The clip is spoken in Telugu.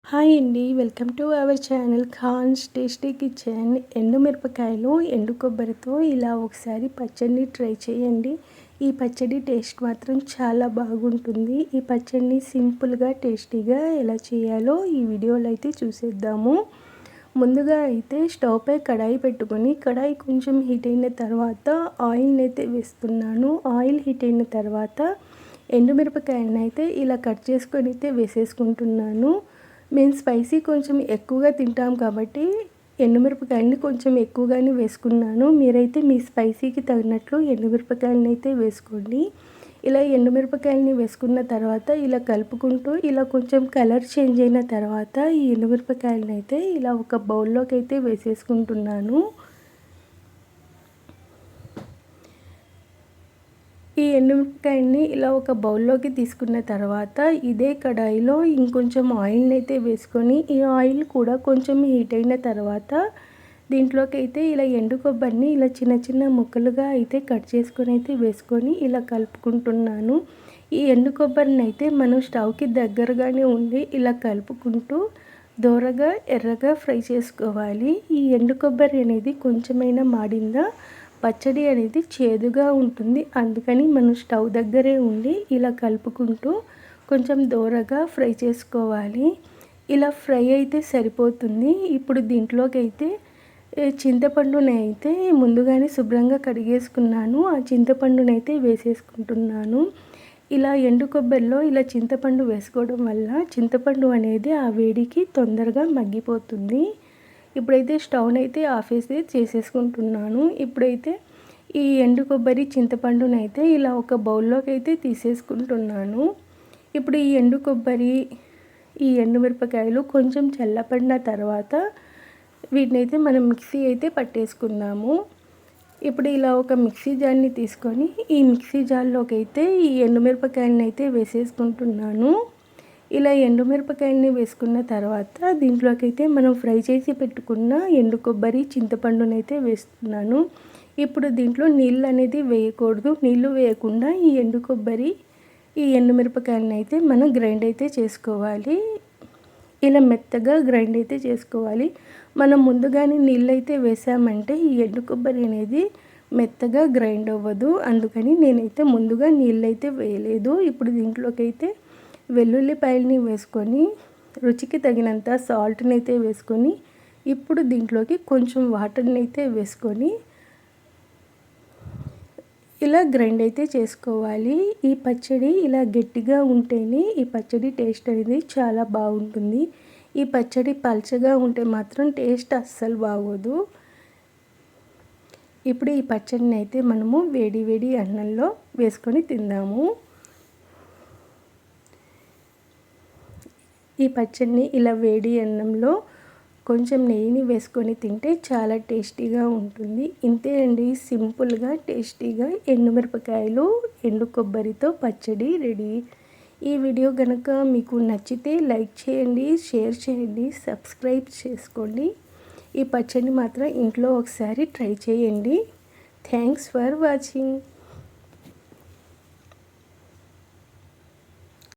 హాయ్ అండి, welcome to our channel Khan's tasty kitchen. ఎండు మిరపకాయలు ఎండు కొబ్బరితో ఇలా ఒకసారి పచ్చడిని ట్రై చేయండి. ఈ పచ్చడి టేస్ట్ మాత్రం చాలా బాగుంటుంది. ఈ పచ్చడిని సింపుల్గా టేస్టీగా ఎలా చేయాలో ఈ వీడియోలో అయితే చూసేద్దాము. ముందుగా అయితే స్టవ్ పై కడాయి పెట్టుకొని కడాయి కొంచెం హీట్ అయిన తర్వాత ఆయిల్ని అయితే వేస్తున్నాను. ఆయిల్ హీట్ అయిన తర్వాత ఎండుమిరపకాయలను అయితే ఇలా కట్ చేసుకొని అయితే వేసేసుకుంటున్నాను. మేము స్పైసీ కొంచెం ఎక్కువగా తింటాం కాబట్టి ఎండుమిరపకాయలని కొంచెం ఎక్కువగానే వేసుకున్నాను. మీరైతే మీ స్పైసీకి తగినట్లు ఎండుమిరపకాయలని అయితే వేసుకోండి. ఇలా ఎండుమిరపకాయలని వేసుకున్న తర్వాత ఇలా కలుపుకుంటూ ఇలా కొంచెం కలర్ చేంజ్ అయిన తర్వాత ఈ ఎండుమిరపకాయలని అయితే ఇలా ఒక బౌల్లోకి అయితే వేసేసుకుంటున్నాను. ఈ ఎండుమిరపకాయని ఇలా ఒక బౌల్లోకి తీసుకున్న తర్వాత ఇదే కడాయిలో ఇంకొంచెం ఆయిల్ని అయితే వేసుకొని ఈ ఆయిల్ కూడా కొంచెం హీట్ అయిన తర్వాత దీంట్లోకి అయితే ఇలా ఎండు కొబ్బరిని ఇలా చిన్న చిన్న ముక్కలుగా అయితే కట్ చేసుకొని అయితే వేసుకొని ఇలా కలుపుకుంటున్నాను. ఈ ఎండు కొబ్బరిని అయితే మనం స్టవ్కి దగ్గరగానే ఉండి ఇలా కలుపుకుంటూ దోరగా ఎర్రగా ఫ్రై చేసుకోవాలి. ఈ ఎండు కొబ్బరి అనేది కొంచెమైనా మాడిందా పచ్చడి అనేది చేదుగా ఉంటుంది. అందుకని మనం స్టవ్ దగ్గరే ఉండి ఇలా కలుపుకుంటూ కొంచెం దోరగా ఫ్రై చేసుకోవాలి. ఇలా ఫ్రై అయితే సరిపోతుంది. ఇప్పుడు దీంట్లోకి అయితే చింతపండుని అయితే ముందుగానే శుభ్రంగా కడిగేసుకున్నాను. ఆ చింతపండునైతే వేసేసుకుంటున్నాను. ఇలా ఎండు కొబ్బరిలో ఇలా చింతపండు వేసుకోవడం వల్ల చింతపండు అనేది ఆ వేడికి తొందరగా మగ్గిపోతుంది. ఇప్పుడైతే స్టవ్ని అయితే ఆఫ్ చేసేసుకుంటున్నాను. ఇప్పుడైతే ఈ ఎండు కొబ్బరి చింతపండునైతే ఇలా ఒక బౌల్లోకి అయితే తీసేసుకుంటున్నాను. ఇప్పుడు ఈ ఎండు కొబ్బరి ఈ ఎండుమిరపకాయలు కొంచెం చల్లపడిన తర్వాత వీటిని అయితే మనం మిక్సీ అయితే పట్టేసుకుందాము. ఇప్పుడు ఇలా ఒక మిక్సీ జార్ని తీసుకొని ఈ మిక్సీ జార్లోకి అయితే ఈ ఎండుమిరపకాయలను అయితే వేసేసుకుంటున్నాను. ఇలా ఎండుమిరపకాయలని వేసుకున్న తర్వాత దీంట్లోకి అయితే మనం ఫ్రై చేసి పెట్టుకున్న ఎండు కొబ్బరి చింతపండునైతే వేస్తున్నాను. ఇప్పుడు దీంట్లో నీళ్ళు అనేది వేయకూడదు. నీళ్ళు వేయకుండా ఈ ఎండు కొబ్బరి ఈ ఎండుమిరపకాయలను అయితే మనం గ్రైండ్ అయితే చేసుకోవాలి. ఇలా మెత్తగా గ్రైండ్ అయితే చేసుకోవాలి. మనం ముందుగానే నీళ్ళు అయితే వేసామంటే ఈ ఎండు కొబ్బరి అనేది మెత్తగా గ్రైండ్ అవ్వదు. అందుకని నేనైతే ముందుగా నీళ్ళు అయితే వేయలేదు. ఇప్పుడు దీంట్లోకి అయితే వెల్లుల్లిపాయలని వేసుకొని రుచికి తగినంత సాల్ట్ని అయితే వేసుకొని ఇప్పుడు దీంట్లోకి కొంచెం వాటర్ని అయితే వేసుకొని ఇలా గ్రైండ్ అయితే చేసుకోవాలి. ఈ పచ్చడి ఇలా గట్టిగా ఉంటేనే ఈ పచ్చడి టేస్ట్ అనేది చాలా బాగుంటుంది. ఈ పచ్చడి పల్చగా ఉంటే మాత్రం టేస్ట్ అస్సలు బాగోదు. ఇప్పుడు ఈ పచ్చడిని అయితే మనము వేడి వేడి అన్నంలో వేసుకొని తిందాము. ఈ పచ్చడిని ఇలా వేడి అన్నంలో కొంచెం నెయ్యిని వేసుకొని తింటే చాలా టేస్టీగా ఉంటుంది. ఇంతే అండి, సింపుల్గా టేస్టీగా ఎండుమిరపకాయలు ఎండు కొబ్బరితో పచ్చడి రెడీ. ఈ వీడియో కనుక మీకు నచ్చితే లైక్ చేయండి, షేర్ చేయండి, సబ్స్క్రైబ్ చేసుకోండి. ఈ పచ్చడిని మాత్రం ఇంట్లో ఒకసారి ట్రై చేయండి. Thanks for watching.